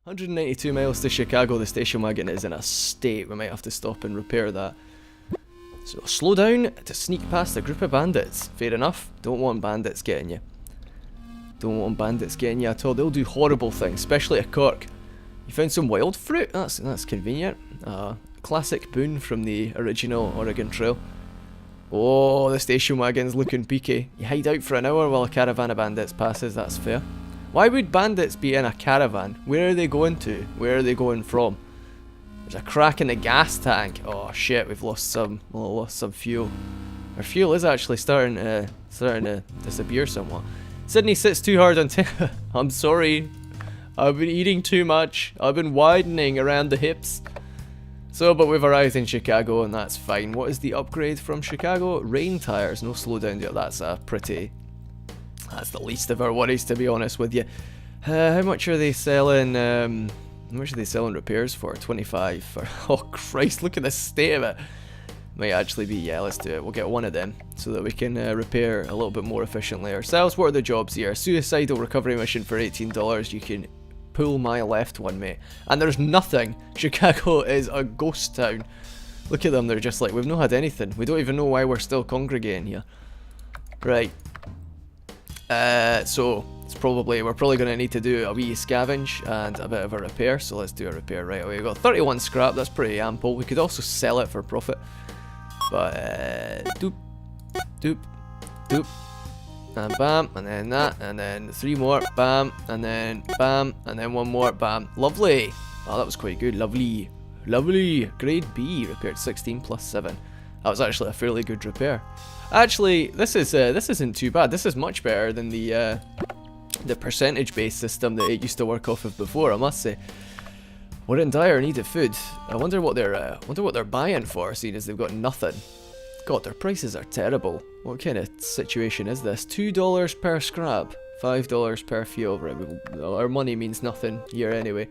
192 miles to Chicago. The station wagon is in a state. We might have to stop and repair that. So slow down to sneak past a group of bandits. Fair enough. Don't want bandits getting you. Don't want bandits getting you at all. They'll do horrible things, especially at Cork. You found some wild fruit. That's convenient. Classic boon from the original Oregon Trail. Oh, the station wagon's looking peaky. You hide out for an hour while a caravan of bandits passes. That's fair. Why would bandits be in a caravan? Where are they going to? Where are they going from? There's a crack in the gas tank. Oh shit, we've lost some fuel. Our fuel is actually starting to disappear somewhat. Sydney sits too hard on I'm sorry. I've been eating too much. I've been widening around the hips. So, but we've arrived in Chicago and that's fine. What is the upgrade from Chicago? Rain tires, no slowdown there. That's the least of our worries, to be honest with you. How much are they selling? How much are they selling repairs for? 25 for. Oh Christ! Look at the state of it. Might actually be. Yeah, let's do it. We'll get one of them so that we can repair a little bit more efficiently ourselves. What are the jobs here? Suicidal recovery mission for $18. You can pull my left one, mate. And there's nothing. Chicago is a ghost town. Look at them. They're just like, we've not had anything. We don't even know why we're still congregating here. Right. So we're probably going to need to do a wee scavenge and a bit of a repair. So let's do a repair right away. We've got 31 scrap. That's pretty ample. We could also sell it for profit. But doop, doop, doop, and bam, and then that, and then 3 more, bam, and then one more, bam. Lovely. Oh, that was quite good. Lovely, lovely. Grade B, repaired 16 plus 7. That was actually a fairly good repair. Actually, this isn't too bad. This is much better than the percentage-based system that it used to work off of before, I must say. We're in dire need of food. I wonder what they're buying for, seeing as they've got nothing. God, their prices are terrible. What kind of situation is this? $2 per scrap, $5 per fuel. Right, our money means nothing here anyway.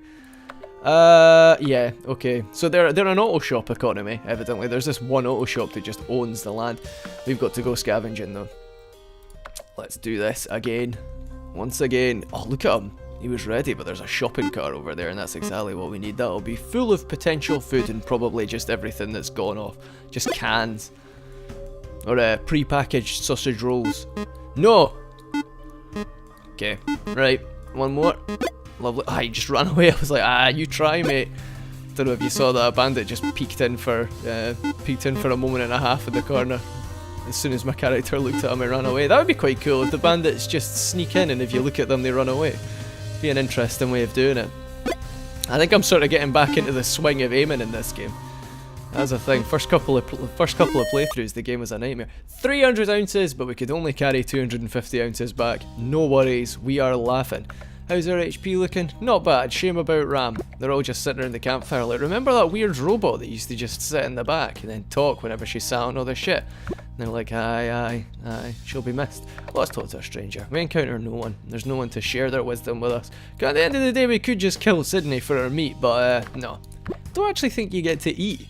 Yeah, okay. So they're an auto shop economy, evidently. There's this one auto shop that just owns the land. We've got to go scavenging though. Let's do this again. Once again. Oh, look at him. He was ready, but there's a shopping cart over there, and that's exactly what we need. That'll be full of potential food and probably just everything that's gone off. Just cans. Or pre-packaged sausage rolls. No! Okay, right. One more. Lovely. Ah, he just ran away. I was like, you try, mate. Don't know if you saw that. A bandit just peeked in for a moment and a half in the corner. As soon as my character looked at him, he ran away. That would be quite cool if the bandits just sneak in and if you look at them, they run away. Be an interesting way of doing it. I think I'm sort of getting back into the swing of aiming in this game. That's a thing. First couple of playthroughs, the game was a nightmare. 300 ounces, but we could only carry 250 ounces back. No worries, we are laughing. How's our HP looking? Not bad. Shame about Ram. They're all just sitting around the campfire. Like, remember that weird robot that used to just sit in the back and then talk whenever she sat on all this shit? And they're like, aye, she'll be missed. Let's talk to a stranger. We encounter no one. There's no one to share their wisdom with us. At the end of the day, we could just kill Sydney for our meat, but no. Don't actually think you get to eat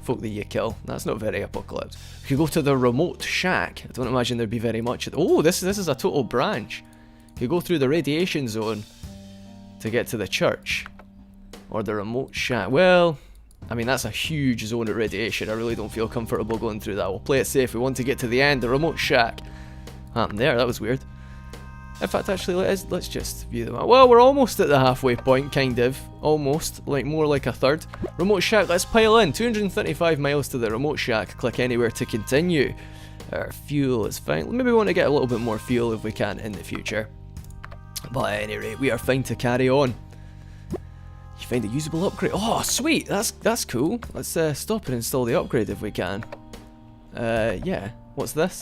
folk that you kill. That's not very apocalypse. We could go to the remote shack. I don't imagine there'd be very much. Oh, this is a total branch. You go through the radiation zone to get to the church. Or the remote shack. Well, I mean, that's a huge zone of radiation. I really don't feel comfortable going through that. We'll play it safe. We want to get to the end. The remote shack. Happened there. That was weird. In fact, actually, let's just view them out. Well, we're almost at the halfway point, kind of. Almost. Like, more like a third. Remote shack. Let's pile in. 235 miles to the remote shack. Click anywhere to continue. Our fuel is fine. Maybe we want to get a little bit more fuel if we can in the future. But at any rate, we are fine to carry on. You find a usable upgrade. Oh, sweet. That's cool. Let's stop and install the upgrade if we can. Yeah. What's this?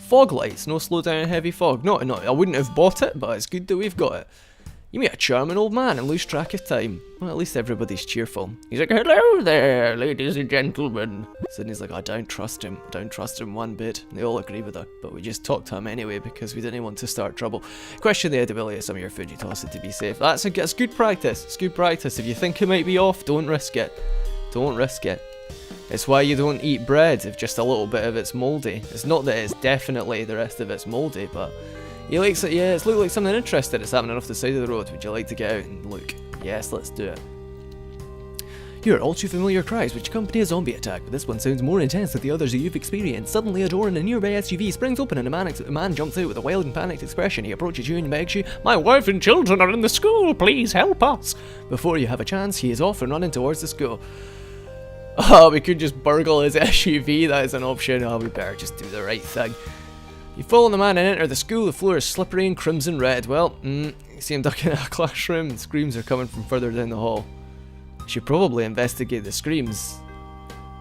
Fog lights. No slowdown in heavy fog. No, I wouldn't have bought it, but it's good that we've got it. You meet a charming old man and lose track of time. Well, at least everybody's cheerful. He's like, hello there, ladies and gentlemen. Sydney's like, I don't trust him. Don't trust him one bit. They all agree with her, but we just talked to him anyway because we didn't want to start trouble. Question the edibility of some of your food. You toss it to be safe. That's good practice. It's good practice. If you think it might be off, don't risk it. Don't risk it. It's why you don't eat bread if just a little bit of it's mouldy. It's not that it's definitely the rest of it's mouldy, but He likes it, yeah, it's looked like something interesting is happening off the side of the road. Would you like to get out and look? Yes, let's do it. Here, all too familiar cries which accompany a zombie attack, but this one sounds more intense than the others that you've experienced. Suddenly, a door in a nearby SUV springs open and a man jumps out with a wild and panicked expression. He approaches you and begs you, "My wife and children are in the school, please help us." Before you have a chance, he is off and running towards the school. Oh, we could just burgle his SUV, that is an option. Oh, we better just do the right thing. You follow the man and enter the school. The floor is slippery and crimson red. Well, you see him ducking in a classroom. The screams are coming from further down the hall. Should probably investigate the screams.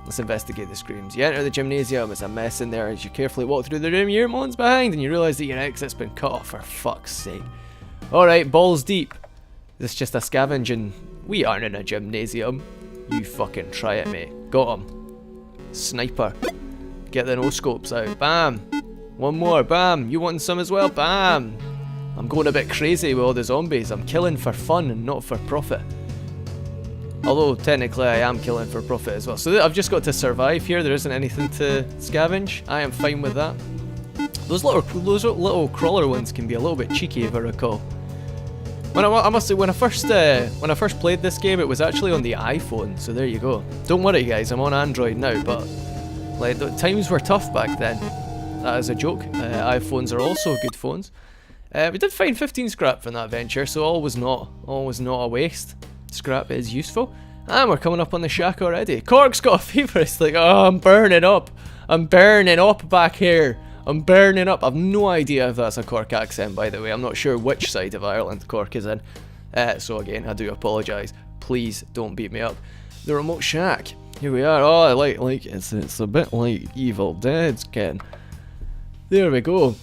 Let's investigate the screams. You enter the gymnasium. It's a mess in there. As you carefully walk through the room, you hear moans behind and you realise that your exit's been cut off, for fuck's sake. Alright, balls deep. This is just a scavenging. We aren't in a gymnasium. You fucking try it, mate. Got him. Sniper. Get the no-scopes out. Bam. One more. Bam. You wanting some as well? Bam. I'm going a bit crazy with all the zombies. I'm killing for fun and not for profit. Although, technically, I am killing for profit as well. So I've just got to survive here. There isn't anything to scavenge. I am fine with that. Those little crawler ones can be a little bit cheeky, if I recall. I must say, when I first played this game, it was actually on the iPhone. So there you go. Don't worry, guys. I'm on Android now, but like the times were tough back then. That is a joke. iPhones are also good phones. We did find 15 scrap from that venture, so all was not a waste. Scrap is useful. And we're coming up on the shack already. Cork's got a fever. It's like, oh, I'm burning up. I'm burning up back here. I'm burning up. I've no idea if that's a Cork accent, by the way. I'm not sure which side of Ireland Cork is in. So again, I do apologise. Please don't beat me up. The remote shack. Here we are. Oh, like it's a bit like Evil Dead's Ken. There we go.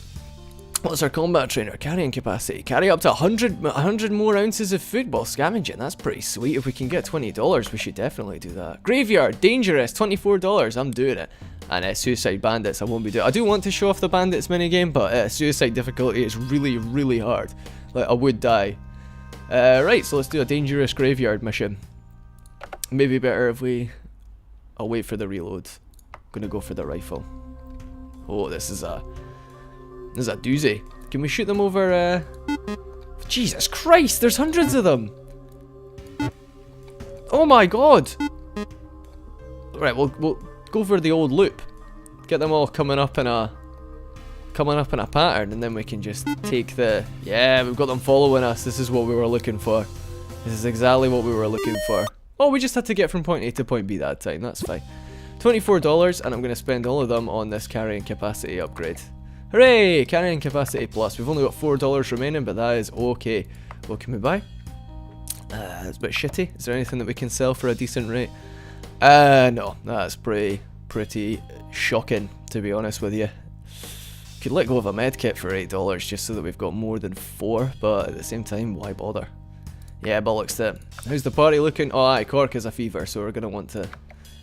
What's our combat trainer? Carrying capacity. Carry up to 100 more ounces of food while scavenging. That's pretty sweet. If we can get $20, we should definitely do that. Graveyard. Dangerous. $24. I'm doing it. And suicide bandits. I won't be doing it. I do want to show off the bandits minigame, but suicide difficulty is really, really hard. Like, I would die. Right, so let's do a dangerous graveyard mission. Maybe better if we... I'll wait for the reload. I'm gonna go for the rifle. Oh, this is a doozy. Can we shoot them over, Jesus Christ, there's hundreds of them! Oh my god! Right, we'll go for the old loop. Get them all coming up in a pattern, and then we can just take the... Yeah, we've got them following us. This is what we were looking for. This is exactly what we were looking for. Oh, we just had to get from point A to point B that time. That's fine. $24, and I'm going to spend all of them on this carrying capacity upgrade. Hooray! Carrying capacity plus. We've only got $4 remaining, but that is okay. What can we buy? It's a bit shitty. Is there anything that we can sell for a decent rate? No. That's pretty shocking, to be honest with you. Could let go of a medkit for $8 just so that we've got more than 4, but at the same time, why bother? Yeah, bollocks to it. How's the party looking? Oh, aye, Cork has a fever, so we're going to want to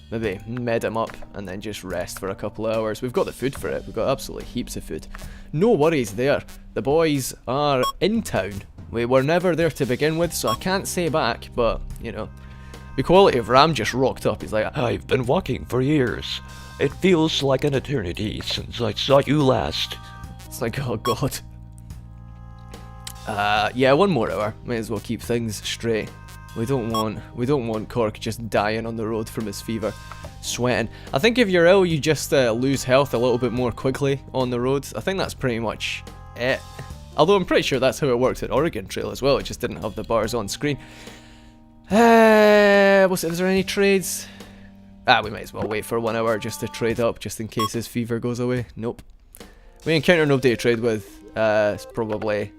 maybe med him up and then just rest for a couple of hours. We've got the food for it. We've got absolutely heaps of food. No worries there. The boys are in town. We were never there to begin with, so I can't say back, but, you know. The quality of Ram just rocked up. He's like, I've been walking for years. It feels like an eternity since I saw you last. It's like, oh god. Yeah, 1 more hour. Might as well keep things straight. We don't want Cork just dying on the road from his fever, sweating. I think if you're ill, you just lose health a little bit more quickly on the road. I think that's pretty much it. Although I'm pretty sure that's how it worked at Oregon Trail as well. It just didn't have the bars on screen. Is there any trades? We might as well wait for 1 hour just to trade up, just in case his fever goes away. Nope. We encounter nobody to trade with. It's probably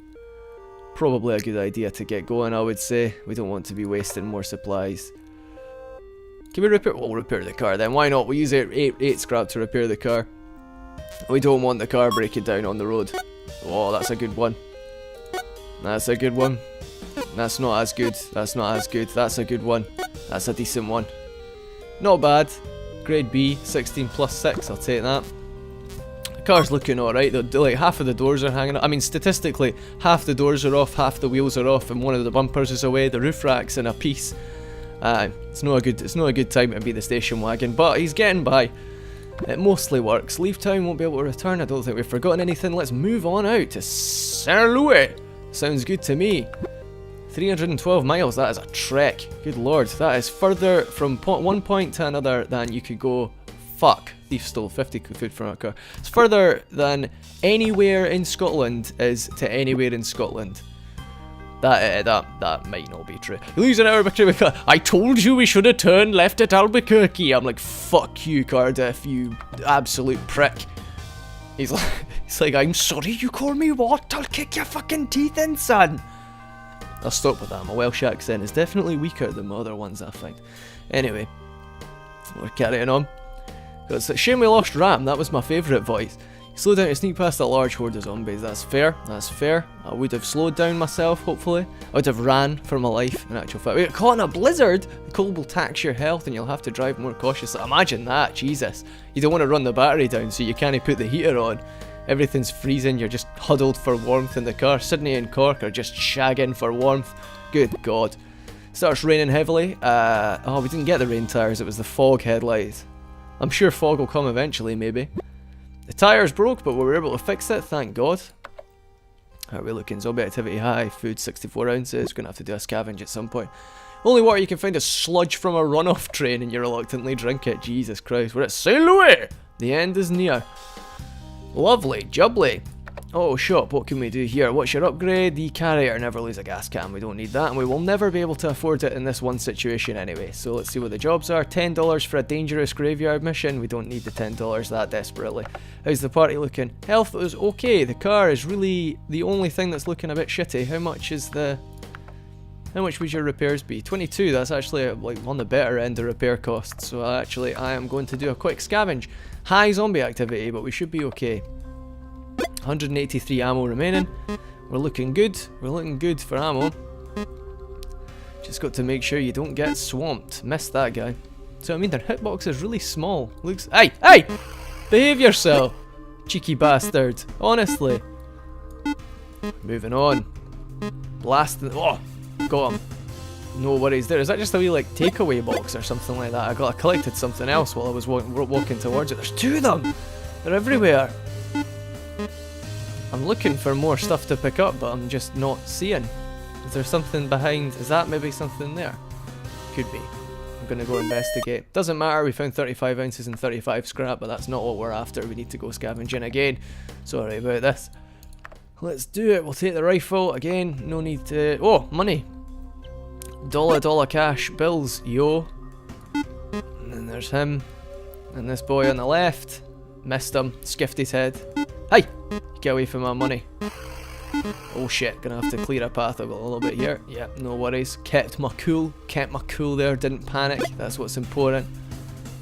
a good idea to get going, I would say. We don't want to be wasting more supplies. Can we repair? We'll repair the car then. Why not? We'll use 8 scrap to repair the car. We don't want the car breaking down on the road. Oh, that's a good one. That's a good one. That's not as good. That's not as good. That's a good one. That's a decent one. Not bad. Grade B, 16 plus 6. I'll take that. The car's looking alright. Like, half of the doors are hanging up. I mean, statistically, half the doors are off, half the wheels are off, and one of the bumpers is away. The roof rack's in a piece. It's not a good time to be the station wagon, but he's getting by. It mostly works. Leave town, won't be able to return. I don't think we've forgotten anything. Let's move on out to Saint Louis. Sounds good to me. 312 miles, that is a trek. Good lord, that is further from one point to another than you could go. Fuck, thief stole 50 food from our car. It's further than anywhere in Scotland is to anywhere in Scotland. That might not be true. Losing an hour because I told you we should have turned left at Albuquerque. I'm like, fuck you, Cardiff, you absolute prick. He's like, I'm sorry you call me what? I'll kick your fucking teeth in, son. I'll stop with that. My Welsh accent is definitely weaker than my other ones, I find. Anyway, we're carrying on. It's a shame we lost Ram. That was my favourite voice. Slow down to sneak past a large horde of zombies. That's fair. That's fair. I would have slowed down myself, hopefully. I would have ran for my life, in actual fact. We get caught in a blizzard. The cold will tax your health and you'll have to drive more cautiously. Imagine that. Jesus. You don't want to run the battery down, so you can't put the heater on. Everything's freezing. You're just huddled for warmth in the car. Sydney and Cork are just shagging for warmth. Good God. Starts raining heavily. Oh, we didn't get the rain tires. It was the fog headlights. I'm sure fog will come eventually, maybe. The tyres broke, but we were able to fix it, thank God. How are we looking? Zombie activity high, food 64 ounces, gonna have to do a scavenge at some point. Only water you can find is sludge from a runoff train and you reluctantly drink it. Jesus Christ, we're at St. Louis! The end is near. Lovely, jubbly. Oh, shop, what can we do here? What's your upgrade? The carrier, never lose a gas can, we don't need that, and we will never be able to afford it in this one situation anyway. So let's see what the jobs are. $10 for a dangerous graveyard mission, we don't need the $10 that desperately. How's the party looking? Health is okay, the car is really the only thing that's looking a bit shitty. How much would your repairs be? 22, that's actually like on the better end of repair costs, so actually I am going to do a quick scavenge. High zombie activity, but we should be okay. 183 ammo remaining. We're looking good. We're looking good for ammo. Just got to make sure you don't get swamped. Missed that guy. So I mean, their hitbox is really small. Looks. Hey! Hey! Behave yourself! Cheeky bastard. Honestly. Moving on. Blasting. Oh! Got him. No worries there. Is that just a wee like takeaway box or something like that? I collected something else while I was walking towards it. There's two of them! They're everywhere. I'm looking for more stuff to pick up, but I'm just not seeing. Is there something behind? Is that maybe something there? Could be. I'm gonna go investigate. Doesn't matter, we found 35 ounces and 35 scrap, but that's not what we're after. We need to go scavenging again. Sorry about this. Let's do it. We'll take the rifle again. No need to. Oh, money. Dollar cash bills, yo. And then there's him. And this boy on the left. Missed him. Skiffed his head. Hey! Get away from my money. Oh shit, gonna have to clear a path a little bit here. Yeah, no worries. Kept my cool there, didn't panic. That's what's important.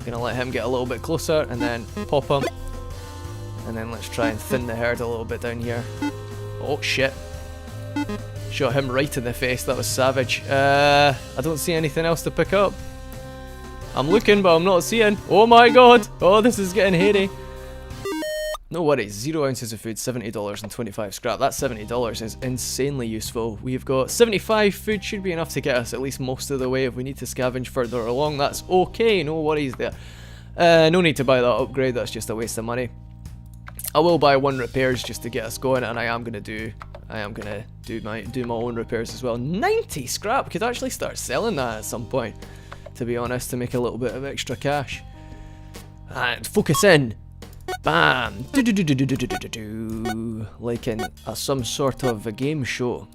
Gonna let him get a little bit closer and then pop him. And then let's try and thin the herd a little bit down here. Oh shit. Shot him right in the face, that was savage. I don't see anything else to pick up. I'm looking, but I'm not seeing. Oh my god! Oh, this is getting hairy. No worries, 0 ounces of food, $70 and 25 scrap. That $70 is insanely useful. We've got 75 food, should be enough to get us at least most of the way. If we need to scavenge further along, that's okay, no worries there. No need to buy that upgrade, that's just a waste of money. I will buy one repairs just to get us going, and I am gonna do my own repairs as well. 90 scrap, could actually start selling that at some point, to be honest, to make a little bit of extra cash. And focus in. Bam! Like in some sort of a game show.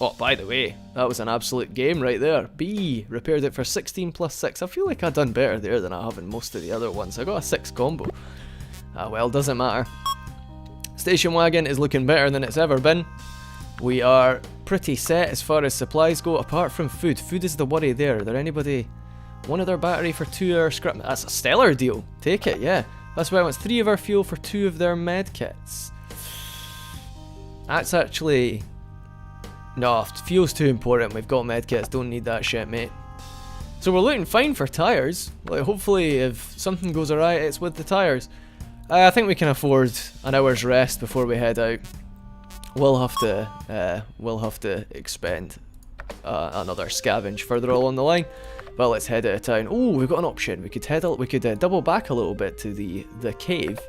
Oh, by the way, that was an absolute game right there. B, repaired it for 16 plus 6. I feel like I've done better there than I have in most of the other ones. I got a 6 combo. Ah well, doesn't matter. Station wagon is looking better than it's ever been. We are pretty set as far as supplies go, apart from food. Food is the worry there. Is there anybody... One of their battery for 2 hour scrap. That's a stellar deal. Take it, yeah. That's why I want 3 of our fuel for 2 of their med kits. That's actually... No, fuel's too important. We've got med kits. Don't need that shit, mate. So we're looking fine for tyres. Like, hopefully if something goes awry, it's with the tyres. I think we can afford an hour's rest before we head out. We'll have to expend another scavenge further along the line. But let's head out of town. Oh, we've got an option. We could double back a little bit to the cave,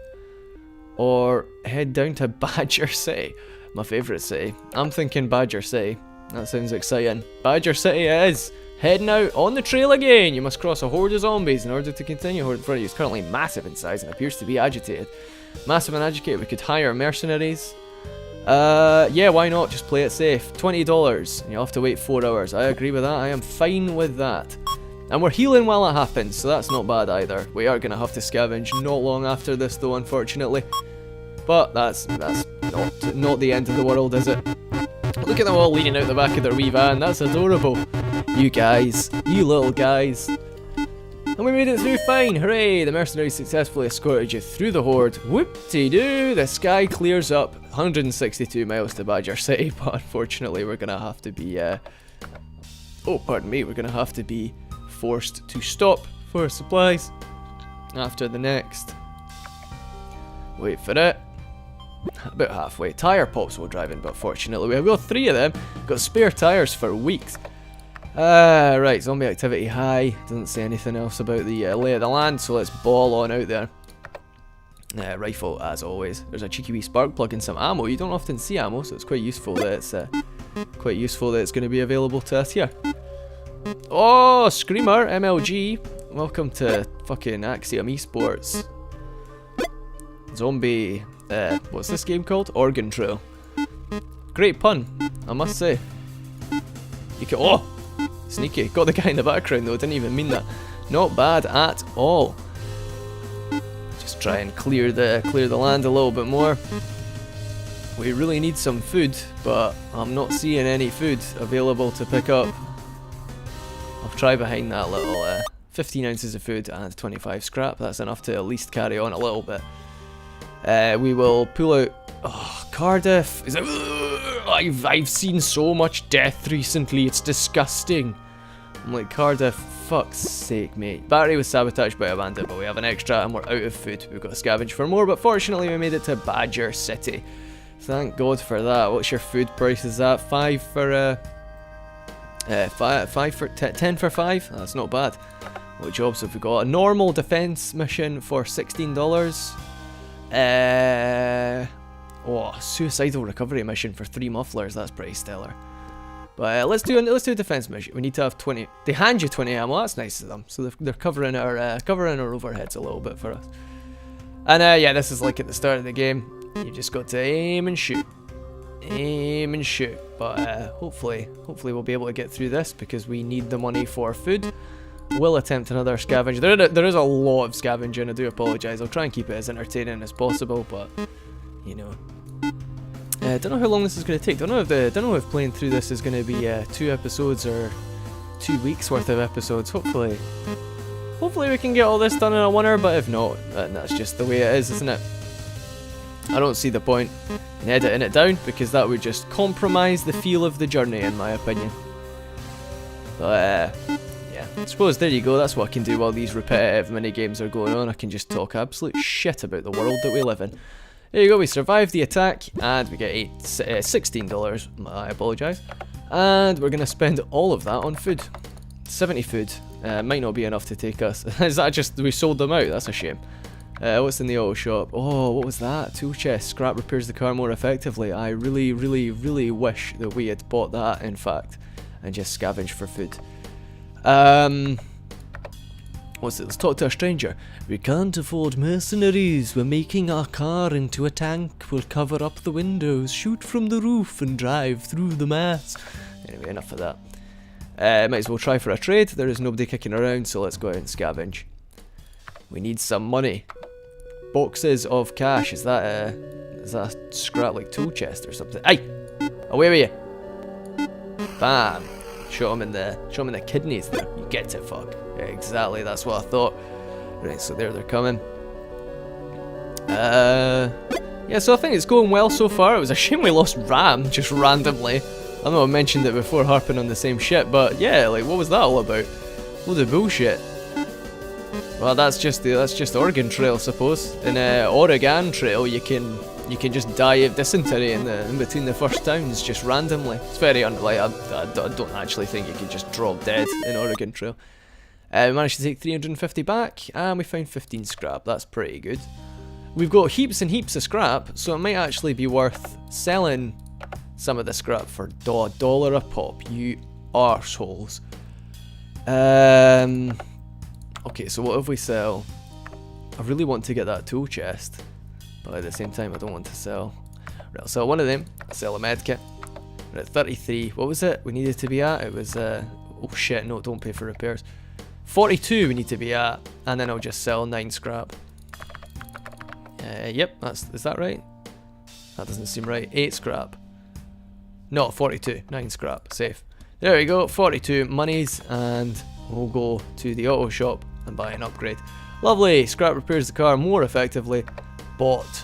or head down to Badger City, my favourite city. I'm thinking Badger City. That sounds exciting. Badger City it is. Heading out on the trail again. You must cross a horde of zombies in order to continue. Horde in front of you is currently massive in size and appears to be agitated. Massive and agitated. We could hire mercenaries. Yeah, why not? Just play it safe. $20. And you'll have to wait 4 hours. I agree with that. I am fine with that. And we're healing while it happens, so that's not bad either. We are going to have to scavenge not long after this, though, unfortunately. But that's not the end of the world, is it? Look at them all leaning out the back of their wee van. That's adorable. You guys. You little guys. And we made it through fine. Hooray! The mercenaries successfully escorted you through the horde. Whoop-de-doo! The sky clears up. 162 miles to Badger City, but unfortunately we're going to have to be... Oh, pardon me. We're going to have to be forced to stop for supplies after the next. Wait for it. About halfway. Tyre pops while driving, but fortunately we've got 3 of them. Got spare tyres for weeks. Right, zombie activity high. Doesn't say anything else about the lay of the land, so let's ball on out there. Rifle, as always. There's a cheeky wee spark plug and some ammo. You don't often see ammo, so it's quite useful that it's going to be available to us here. Oh, Screamer, MLG. Welcome to fucking Axiom Esports. Zombie, what's this game called? Organ Trail. Great pun, I must say. You can, oh, sneaky. Got the guy in the background though, didn't even mean that. Not bad at all. Just try and clear the land a little bit more. We really need some food, but I'm not seeing any food available to pick up. I'll try behind that little 15 ounces of food and 25 scrap. That's enough to at least carry on a little bit. We will pull out... Oh, Cardiff. Is it... I've seen so much death recently. It's disgusting. I'm like, Cardiff, fuck's sake, mate. Battery was sabotaged by a bandit, but we have an extra and we're out of food. We've got to scavenge for more, but fortunately we made it to Badger City. Thank God for that. What's your food prices at? 5 for... 10 for 5? That's not bad. What jobs have we got? A normal defense mission for $16. Oh, suicidal recovery mission for 3 mufflers. That's pretty stellar. But let's do a defense mission. We need to have 20. They hand you 20 ammo. That's nice of them. So they're covering our overheads a little bit for us. And yeah, this is like at the start of the game. You just got to aim and shoot. Aim and shoot. But hopefully we'll be able to get through this because we need the money for food. We'll attempt another scavenge. There is a lot of scavenging. I do apologise. I'll try and keep it as entertaining as possible, but you know. Don't know how long this is going to take. Don't know if playing through this is going to be 2 episodes or 2 weeks worth of episodes. Hopefully we can get all this done in a winner. But if not, then that's just the way it is, isn't it? I don't see the point in editing it down because that would just compromise the feel of the journey, in my opinion. But yeah, I suppose there you go. That's what I can do while these repetitive mini games are going on. I can just talk absolute shit about the world that we live in. There you go. We survived the attack and we get $16. I apologise. And we're gonna spend all of that on food. 70 food. Might not be enough to take us. Is that just we sold them out? That's a shame. What's in the auto shop? Oh, what was that? Tool chest. Scrap repairs the car more effectively. I really, really, really wish that we had bought that, in fact, and just scavenged for food. What's it? Let's talk to a stranger. We can't afford mercenaries. We're making our car into a tank. We'll cover up the windows, shoot from the roof, and drive through the mess. Anyway, enough of that. Might as well try for a trade. There is nobody kicking around, so let's go out and scavenge. We need some money. Boxes of cash. Is that a scrap like tool chest or something? Aye! Away with you! Bam! Shot him in the kidneys there. You get to fuck. Yeah, exactly, that's what I thought. Right, so there they're coming. Yeah, so I think it's going well so far. It was a shame we lost Ram just randomly. I know I mentioned it before harping on the same shit, but yeah, like what was that all about? Load of bullshit. Well, that's just Oregon Trail, I suppose. In Oregon Trail, you can you can just die of dysentery in between the first towns just randomly. It's very unlikely. I don't actually think you can just drop dead in Oregon Trail. We managed to take 350 back, and we found 15 scrap. That's pretty good. We've got heaps and heaps of scrap, so it might actually be worth selling some of the scrap for $1 a pop, you arseholes. Okay, so what if we sell? I really want to get that tool chest, but at the same time I don't want to sell. Right, I'll sell one of them, sell a medkit. We're at 33, what was it we needed to be at? It was, oh shit, no, don't pay for repairs. 42 we need to be at, and then I'll just sell 9 scrap. Yep, is that right? That doesn't seem right. 8 scrap. No, 42. 9 scrap. Safe. There we go. 42 monies, and we'll go to the auto shop and buy an upgrade. Lovely. Scrap repairs the car more effectively. Bought.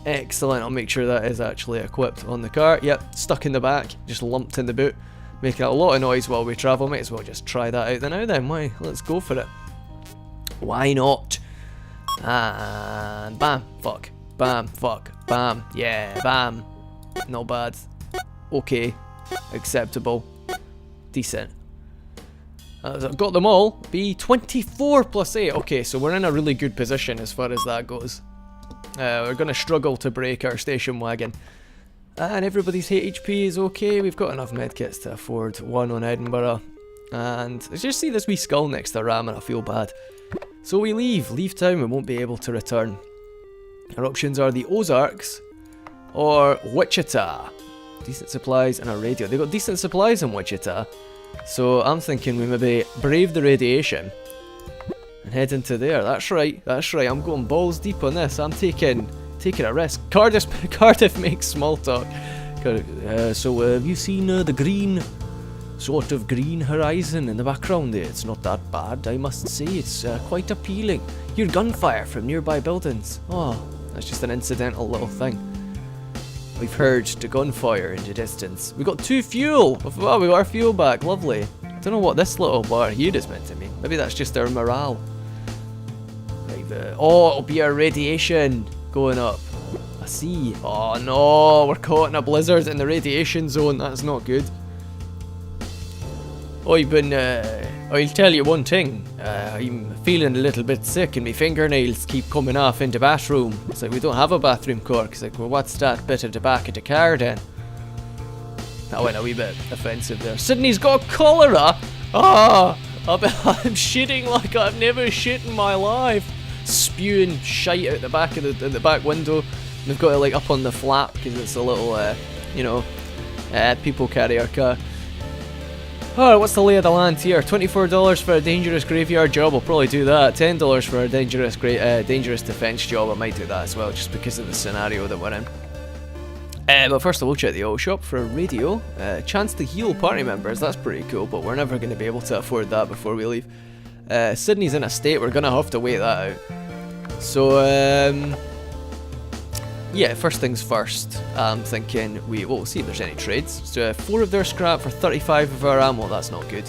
Excellent. I'll make sure that is actually equipped on the car. Yep, stuck in the back. Just lumped in the boot. Making a lot of noise while we travel. Might as well just try that out now then. Why? Let's go for it. Why not? And bam, fuck, bam, fuck, bam, yeah, bam. Not bad. Okay, acceptable, decent. I've got them all. Be 24 plus 8. Okay, so we're in a really good position as far as that goes. We're going to struggle to break our station wagon. And everybody's HP is okay. We've got enough medkits to afford one on Edinburgh. And I just see this wee skull next to Ram and I feel bad. So we leave town, we won't be able to return. Our options are the Ozarks or Wichita. Decent supplies and a radio. They got decent supplies in Wichita. So I'm thinking we maybe brave the radiation and head into there. That's right, I'm going balls deep on this. I'm taking a risk. Cardiff makes small talk. So have you seen the green, sort of green horizon in the background there? It's not that bad, I must say. It's quite appealing. Hear gunfire from nearby buildings. Oh, that's just an incidental little thing. We've heard the gunfire in the distance. We got 2 fuel. Oh, we got our fuel back. Lovely. I don't know what this little bar here is meant to mean. Maybe that's just our morale. Like oh, it'll be our radiation going up. I see. Oh no, we're caught in a blizzard in the radiation zone. That's not good. I'll tell you one thing. I'm feeling a little bit sick and my fingernails keep coming off in the bathroom. It's like, we don't have a bathroom cork. It's like, well, what's that bit at the back of the car then? That went a wee bit offensive there. Sydney's got cholera! Ah! I'm shitting like I've never shit in my life. Spewing shite out the back of the back window. We've got it like up on the flap because it's a little, people carry our car. Alright, what's the lay of the land here? $24 for a dangerous graveyard job, I'll probably do that. $10 for a dangerous defense job, I might do that as well, just because of the scenario that we're in. But first of all, we'll check the auto shop for a radio. Chance to heal party members, that's pretty cool, but we're never going to be able to afford that before we leave. Sydney's in a state, we're going to have to wait that out. So, yeah, first things first, I'm thinking we'll see if there's any trades. So 4 of their scrap for 35 of our ammo, that's not good.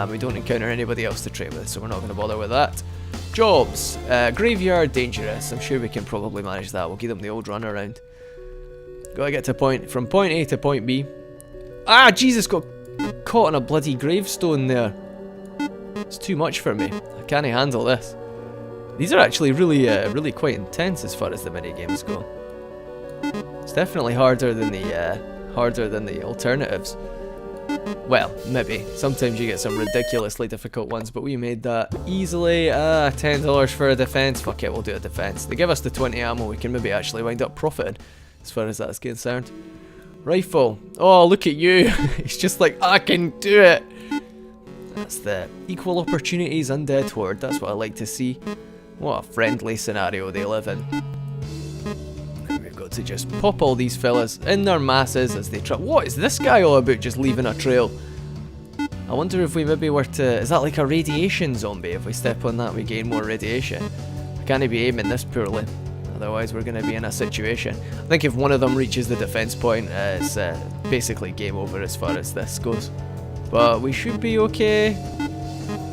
We don't encounter anybody else to trade with, so we're not going to bother with that. Jobs, graveyard, dangerous. I'm sure we can probably manage that. We'll give them the old run around. Gotta get from point A to point B. Ah, Jesus, got caught on a bloody gravestone there. It's too much for me. I can't handle this. These are actually really quite intense as far as the mini games go. It's definitely harder than the alternatives. Well, maybe. Sometimes you get some ridiculously difficult ones, but we made that easily. $10 for a defense. Fuck it, we'll do a defense. They give us the 20 ammo, we can maybe actually wind up profiting as far as that's concerned. Rifle. Oh, look at you. He's just like, I can do it. That's the equal opportunities undead horde. That's what I like to see. What a friendly scenario they live in. We've got to just pop all these fellas in their masses as they try. What is this guy all about, just leaving a trail? I wonder if we maybe were to... Is that like a radiation zombie? If we step on that, we gain more radiation. I can't be aiming this poorly. Otherwise, we're going to be in a situation. I think if one of them reaches the defense point, it's basically game over as far as this goes. But we should be okay.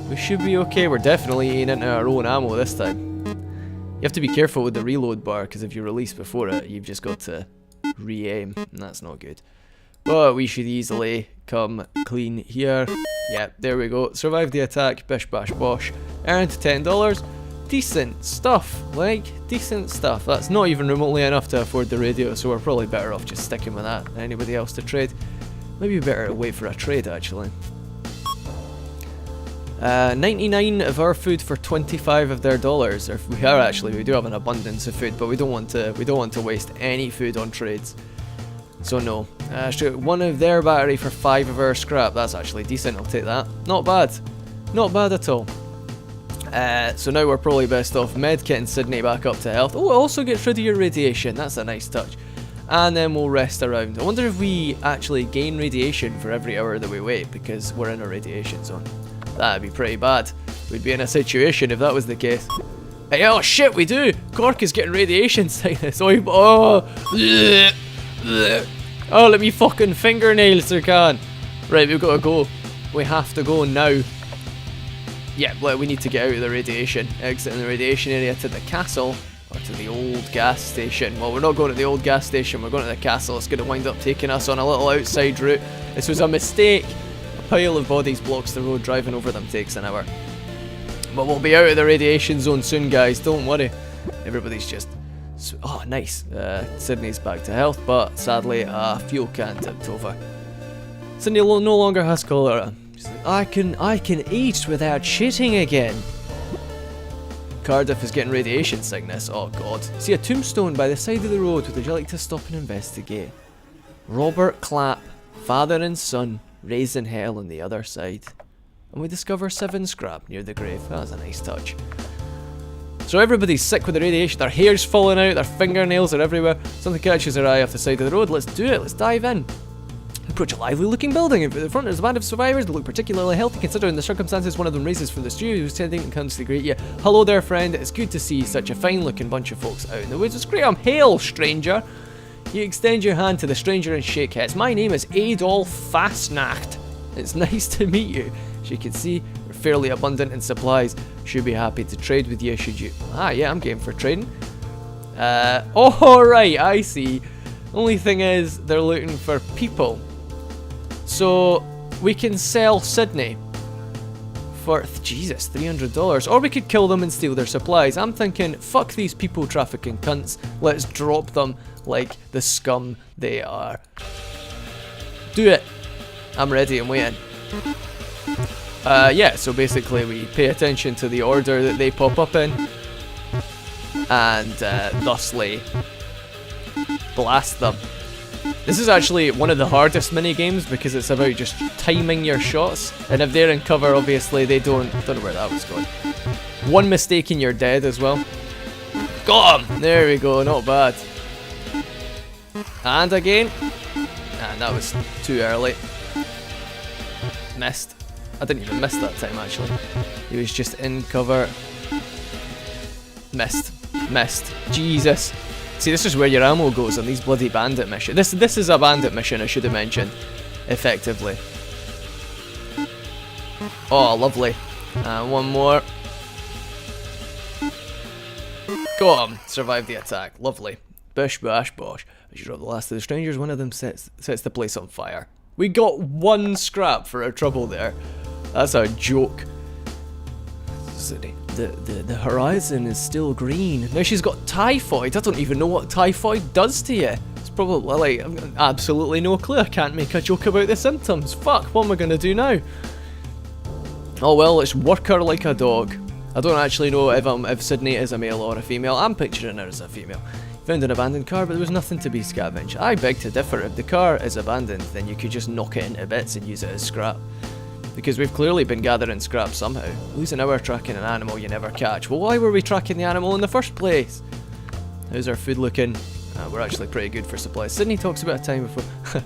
We should be okay. We're definitely eating into our own ammo this time. You have to be careful with the reload bar, because if you release before it, you've just got to re-aim, and that's not good. But we should easily come clean here. Yep, there we go. Survive the attack, bish bash bosh. Earned $10. Decent stuff, like, decent stuff. That's not even remotely enough to afford the radio, so we're probably better off just sticking with that than anybody else to trade. Maybe better wait for a trade, actually. 99 of our food for 25 of their dollars. Or we are actually, we do have an abundance of food, but we don't want to waste any food on trades. So no. One of their battery for 5 of our scrap. That's actually decent. I'll take that. Not bad. Not bad at all. So now we're probably best off medkitting Sydney back up to health. Oh, it also gets rid of your radiation. That's a nice touch. And then we'll rest around. I wonder if we actually gain radiation for every hour that we wait, because we're in a radiation zone. That'd be pretty bad. We'd be in a situation if that was the case. Hey, oh shit, we do! Cork is getting radiation sickness. Oh, let me fucking fingernails, Sir Khan. Right, we've got to go. We have to go now. Yeah, well, we need to get out of the radiation. Exit in the radiation area to the castle, or to the old gas station. Well, we're not going to the old gas station, we're going to the castle. It's going to wind up taking us on a little outside route. This was a mistake. A pile of bodies blocks the road, driving over them takes an hour. But we'll be out of the radiation zone soon, guys, don't worry. Everybody's just... Oh, nice. Sydney's back to health, but sadly, a fuel can tipped over. Sydney no longer has cholera. She's like, I can eat without shitting again. Cardiff is getting radiation sickness. Oh god. See a tombstone by the side of the road. Would you like to stop and investigate? Robert Clapp, father and son, raising hell on the other side. And we discover 7 scrap near the grave. That was a nice touch. So everybody's sick with the radiation. Their hair's falling out, their fingernails are everywhere. Something catches their eye off the side of the road. Let's do it. Let's dive in. Approach a lively looking building. In the front is a band of survivors that look particularly healthy considering the circumstances. One of them raises from the studio who's tending and comes to greet you. Hello there, friend. It's good to see such a fine looking bunch of folks out in the woods. It's great. I'm hail, stranger. You extend your hand to the stranger and shake hands. My name is Adolf Fastnacht. It's nice to meet you. As you can see, we're fairly abundant in supplies. Should be happy to trade with you, should you? Ah, yeah, I'm game for trading. Oh, right, I see. Only thing is, they're looking for people. So, we can sell Sydney for, Jesus, $300. Or we could kill them and steal their supplies. I'm thinking, fuck these people trafficking cunts. Let's drop them like the scum they are. Do it. I'm ready, I'm waiting. Yeah, so basically we pay attention to the order that they pop up in. And thusly blast them. This is actually one of the hardest mini-games because it's about just timing your shots. And if they're in cover, obviously they don't know where that was going. One mistake and you're dead as well. Got him! There we go, not bad. And again. And that was too early. Missed. I didn't even miss that time actually. He was just in cover. Missed. Missed. Jesus. See, this is where your ammo goes on these bloody bandit missions. This is a bandit mission, I should have mentioned. Effectively. Oh, lovely. And one more. Go on. Survive the attack. Lovely. Bish bash bosh. As you drop the last of the strangers, one of them sets the place on fire. We got 1 scrap for our trouble there. That's a joke. The horizon is still green. Now she's got typhoid. I don't even know what typhoid does to you. It's probably like, absolutely no clue. I can't make a joke about the symptoms. Fuck, what am I gonna do now? Oh well, let's work her like a dog. I don't actually know if Sydney is a male or a female. I'm picturing her as a female. Found an abandoned car, but there was nothing to be scavenged. I beg to differ. If the car is abandoned, then you could just knock it into bits and use it as scrap. Because we've clearly been gathering scrap somehow. Lose an hour tracking an animal you never catch. Well, why were we tracking the animal in the first place? How's our food looking? We're actually pretty good for supplies. Sydney talks about a time before.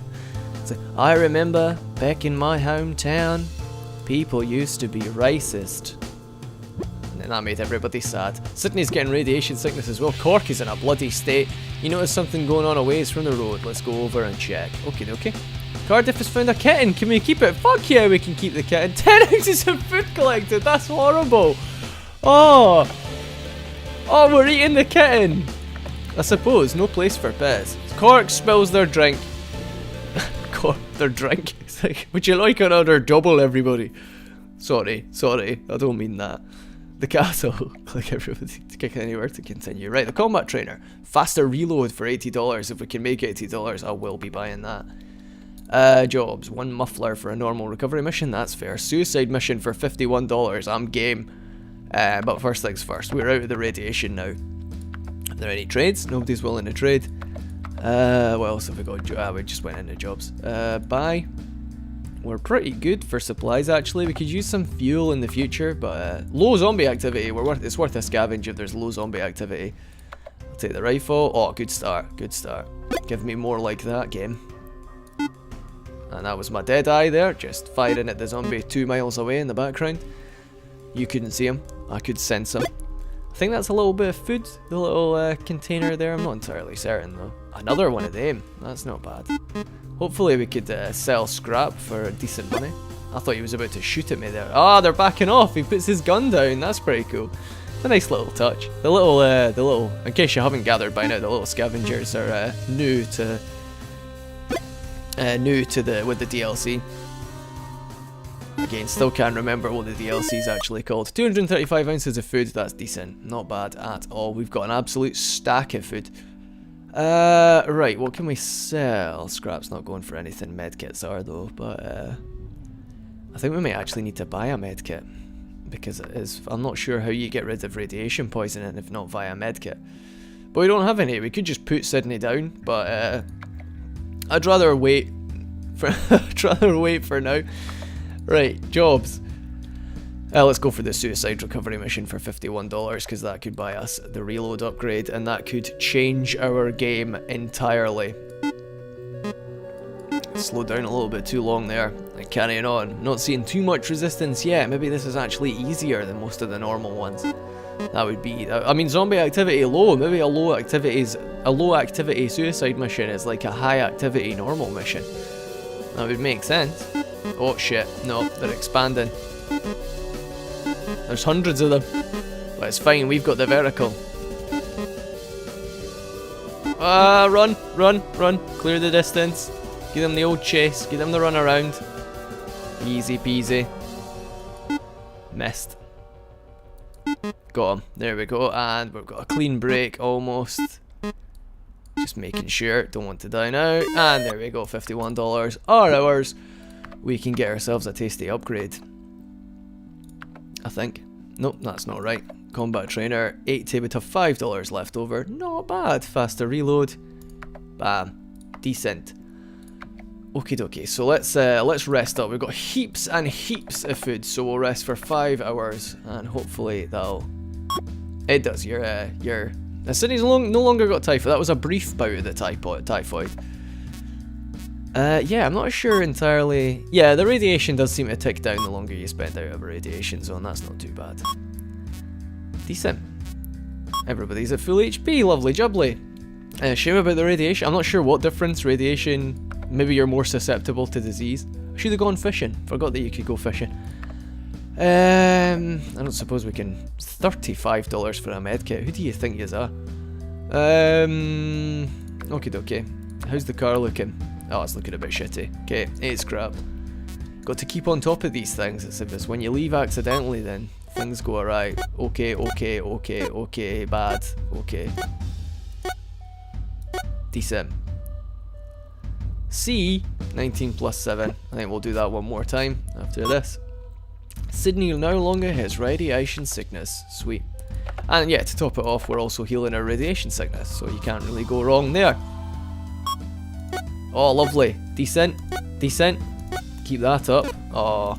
I remember back in my hometown, people used to be racist. And that made everybody sad. Sydney's getting radiation sickness as well. Cork is in a bloody state. You notice something going on a ways from the road. Let's go over and check. Okay, okay. Cardiff has found a kitten. Can we keep it? Fuck yeah, we can keep the kitten. 10 ounces of food collected. That's horrible. Oh. Oh, we're eating the kitten! I suppose, no place for pets. Cork spills their drink. Cork, their drink. It's like, would you like another double, everybody? Sorry, I don't mean that. The castle. Click everybody to kick anywhere to continue. Right, the combat trainer. Faster reload for $80. If we can make $80, I will be buying that. Jobs. 1 muffler for a normal recovery mission. That's fair. Suicide mission for $51. I'm game. But first things first. We're out of the radiation now. Are there any trades? Nobody's willing to trade. What else have we got? We just went into jobs. Buy. We're pretty good for supplies actually. We could use some fuel in the future, but low zombie activity. It's worth a scavenge if there's low zombie activity. I'll take the rifle. Oh, good start. Good start. Give me more like that, game. And that was my dead eye there, just firing at the zombie 2 miles away in the background. You couldn't see him. I could sense him. I think that's a little bit of food, the little container there. I'm not entirely certain though. Another one of them. That's not bad. Hopefully we could sell scrap for decent money. I thought he was about to shoot at me there. Ah, they're backing off. He puts his gun down. That's pretty cool. It's a nice little touch. The little, in case you haven't gathered by now, the little scavengers are new to with the DLC. Again, still can't remember what the DLC is actually called. 235 ounces of food. That's decent. Not bad at all. We've got an absolute stack of food. Right, what can we sell? Scrap's not going for anything. Medkits are though, but I think we may actually need to buy a medkit because I'm not sure how you get rid of radiation poisoning if not via medkit. But we don't have any. We could just put Sydney down, but I'd rather wait for now. Right, jobs. Let's go for the suicide recovery mission for $51 because that could buy us the reload upgrade and that could change our game entirely. Slowed down a little bit too long there and carrying on. Not seeing too much resistance yet. Maybe this is actually easier than most of the normal ones. That would be, I mean, zombie activity low. Maybe a low activity suicide mission is like a high activity normal mission. That would make sense. Oh shit, no, they're expanding. There's hundreds of them. But it's fine, we've got the vertical. Run. Clear the distance. Give them the old chase. Give them the run around. Easy peasy. Missed. Got him. There we go. And we've got a clean break almost. Just making sure. Don't want to die now. And there we go. $51 are ours. We can get ourselves a tasty upgrade. I think. Nope, that's not right. Combat trainer, 80 with a $5 left over. Not bad. Faster reload. Bam. Decent. Okie dokie, so let's rest up. We've got heaps and heaps of food, so we'll rest for 5 hours and hopefully that'll... It does, Sydney's no longer got typhoid. That was a brief bout of the typhoid. Yeah, I'm not sure entirely. Yeah, the radiation does seem to tick down the longer you spend out of a radiation zone. That's not too bad. Decent. Everybody's at full HP. Lovely jubbly. Shame about the radiation. I'm not sure what difference radiation... Maybe you're more susceptible to disease. I should have gone fishing. Forgot that you could go fishing. I don't suppose we can... $35 for a medkit. Who do you think is that? Okie dokie. How's the car looking? Oh, it's looking a bit shitty. Okay, 8 scrap. Got to keep on top of these things. It's if it's when you leave accidentally, then things go awry. Okay, bad. Okay. Decent. C, 19 plus 7. I think we'll do that one more time after this. Sydney no longer has radiation sickness. Sweet. And yeah, to top it off, we're also healing our radiation sickness, so you can't really go wrong there. Oh, lovely. Decent. Keep that up. Oh.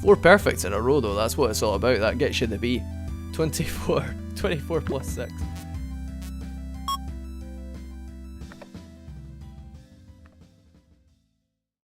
4 perfects in a row though, that's what it's all about. That gets you the B. 24 plus 6.